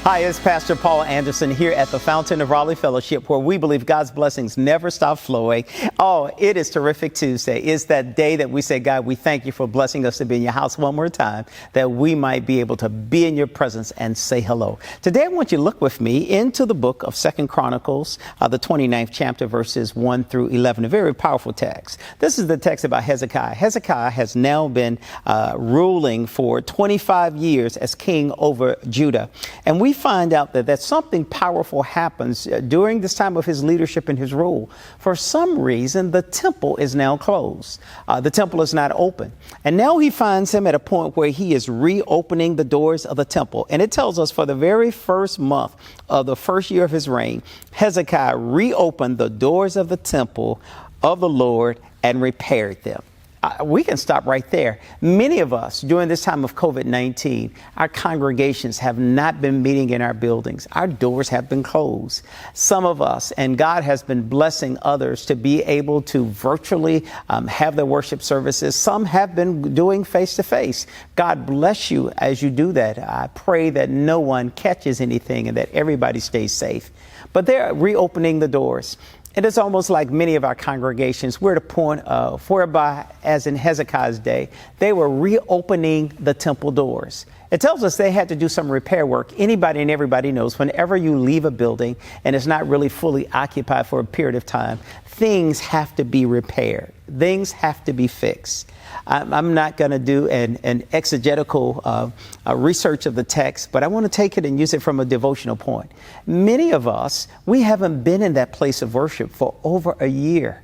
Hi, it's Pastor Paul Anderson here at the Fountain of Raleigh Fellowship, where we believe God's blessings never stop flowing. Oh, it is Terrific Tuesday. It's that day that we say, God, we thank you for blessing us to be in your house one more time, that we might be able to be in your presence and say hello. Today, I want you to look with me into the book of 2 Chronicles, the 29th chapter, verses 1 through 11, a very powerful text. This is the text about Hezekiah. Hezekiah has now been ruling for 25 years as king over Judah. And we find out that something powerful happens during this time of his leadership and his rule. For some reason, the temple is now closed. The temple is not open. And now he finds him at a point where he is reopening the doors of the temple. And it tells us for the very first month of the first year of his reign, Hezekiah reopened the doors of the temple of the Lord and repaired them. We can stop right there. Many of us during this time of COVID-19, our congregations have not been meeting in our buildings. Our doors have been closed. Some of us, and God has been blessing others to be able to virtually have their worship services. Some have been doing face-to-face. God bless you as you do that. I pray that no one catches anything and that everybody stays safe. But they're reopening the doors. It is almost like many of our congregations, we're at a point of whereby, as in Hezekiah's day, they were reopening the temple doors. It tells us they had to do some repair work. Anybody and everybody knows whenever you leave a building and it's not really fully occupied for a period of time, things have to be repaired. Things have to be fixed. I'm not going to do an exegetical research of the text, but I want to take it and use it from a devotional point. Many of us, we haven't been in that place of worship for over a year.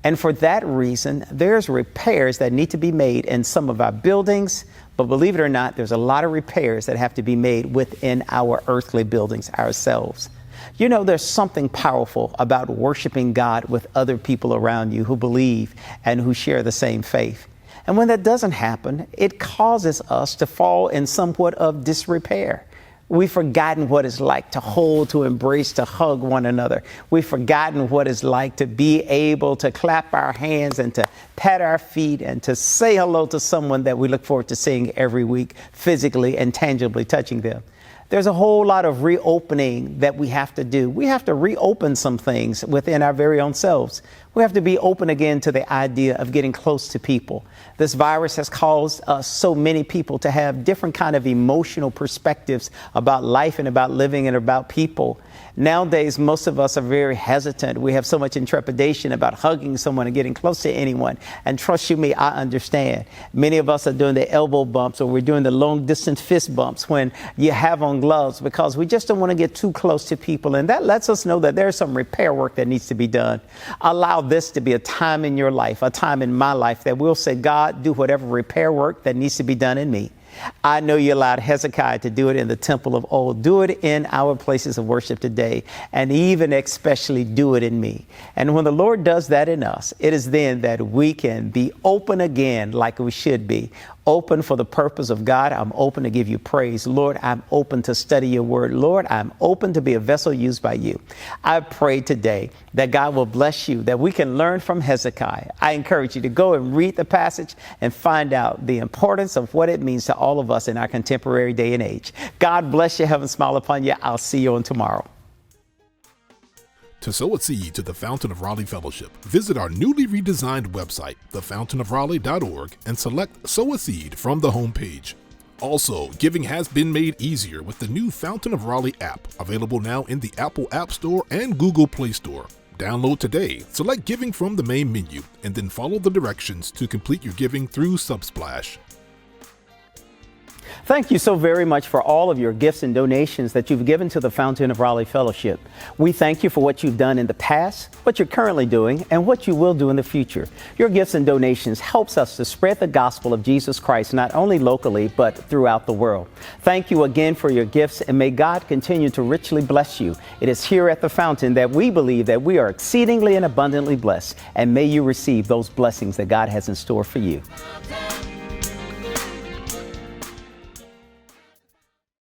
And for that reason, there's repairs that need to be made in some of our buildings. But believe it or not, there's a lot of repairs that have to be made within our earthly buildings ourselves. You know, there's something powerful about worshiping God with other people around you who believe and who share the same faith. And when that doesn't happen, it causes us to fall in somewhat of disrepair. We've forgotten what it's like to hold, to embrace, to hug one another. We've forgotten what it's like to be able to clap our hands and to pat our feet and to say hello to someone that we look forward to seeing every week, physically and tangibly touching them. There's a whole lot of reopening that we have to do. We have to reopen some things within our very own selves. We have to be open again to the idea of getting close to people. This virus has caused so many people to have different kind of emotional perspectives about life and about living and about people. Nowadays, most of us are very hesitant. We have so much intrepidation about hugging someone and getting close to anyone. And trust you me, I understand. Many of us are doing the elbow bumps, or we're doing the long distance fist bumps when you have on gloves, because we just don't want to get too close to people. And that lets us know that there's some repair work that needs to be done. Allow this to be a time in your life, a time in my life, that we'll say, God, do whatever repair work that needs to be done in me. I know you allowed Hezekiah to do it in the temple of old. Do it in our places of worship today, and even especially do it in me. And when the Lord does that in us, it is then that we can be open again like we should be. Open for the purpose of God. I'm open to give you praise. Lord, I'm open to study your word. Lord, I'm open to be a vessel used by you. I pray today that God will bless you, that we can learn from Hezekiah. I encourage you to go and read the passage and find out the importance of what it means to all of us in our contemporary day and age. God bless you. Heaven smile upon you. I'll see you on tomorrow. To sow a seed to the Fountain of Raleigh Fellowship, visit our newly redesigned website, thefountainofraleigh.org, and select Sow a Seed from the homepage. Also, giving has been made easier with the new Fountain of Raleigh app, available now in the Apple App Store and Google Play Store. Download today, select Giving from the main menu, and then follow the directions to complete your giving through Subsplash. Thank you so very much for all of your gifts and donations that you've given to the Fountain of Raleigh Fellowship. We thank you for what you've done in the past, what you're currently doing, and what you will do in the future. Your gifts and donations helps us to spread the gospel of Jesus Christ, not only locally, but throughout the world. Thank you again for your gifts, and may God continue to richly bless you. It is here at the Fountain that we believe that we are exceedingly and abundantly blessed, and may you receive those blessings that God has in store for you.